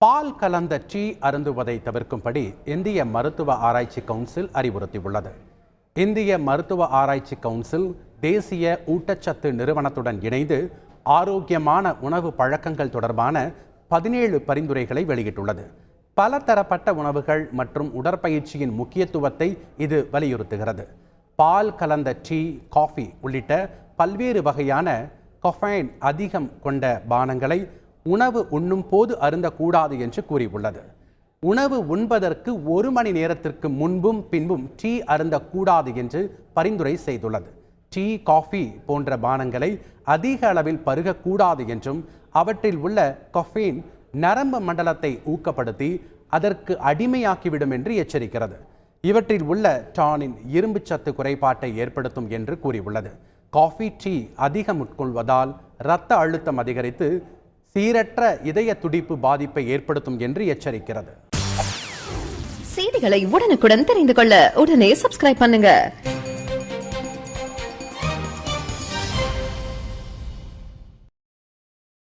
பால் கலந்த டீ அருந்துவதை தவிர்க்கும்படி இந்திய மருத்துவ ஆராய்ச்சி கவுன்சில் அறிவுறுத்தியுள்ளது. இந்திய மருத்துவ ஆராய்ச்சி கவுன்சில் தேசிய ஊட்டச்சத்து நிறுவனத்துடன் இணைந்து ஆரோக்கியமான உணவு பழக்கங்கள் தொடர்பான 17 பரிந்துரைகளை வெளியிட்டுள்ளது. பலதரப்பட்ட உணவுகள் மற்றும் உடற்பயிற்சியின் முக்கியத்துவத்தை இது வலியுறுத்துகிறது. பால் கலந்த டீ, காஃபி உள்ளிட்ட பல்வேறு வகையான கஃபைன் அதிகம் கொண்ட பானங்களை உணவு உண்ணும் போது அருந்தக்கூடாது என்று கூறியுள்ளது. உணவு உண்பதற்கு 1 மணி நேரத்திற்கு முன்பும் பின்பும் டீ அருந்தக்கூடாது என்று பரிந்துரை செய்துள்ளது. டீ, காஃபி போன்ற பானங்களை அதிக அளவில் பருகக்கூடாது என்றும் அவற்றில் உள்ள கஃபைன் நரம்பு மண்டலத்தை ஊக்கப்படுத்தி அதற்கு அடிமையாக்கிவிடும் என்று எச்சரிக்கிறது. இவற்றில் உள்ள டானின் இரும்பு சத்து குறைபாட்டை ஏற்படுத்தும் என்று கூறியுள்ளது. காஃபி, டீ அதிகம் உட்கொள்வதால் இரத்த அழுத்தம் அதிகரித்து சீரற்ற இதய துடிப்பு பாதிப்பை ஏற்படுத்தும் என்று எச்சரிக்கிறது. செய்திகளை உடனுக்குடன் தெரிந்து கொள்ள உடனே சப்ஸ்கிரைப் பண்ணுங்க.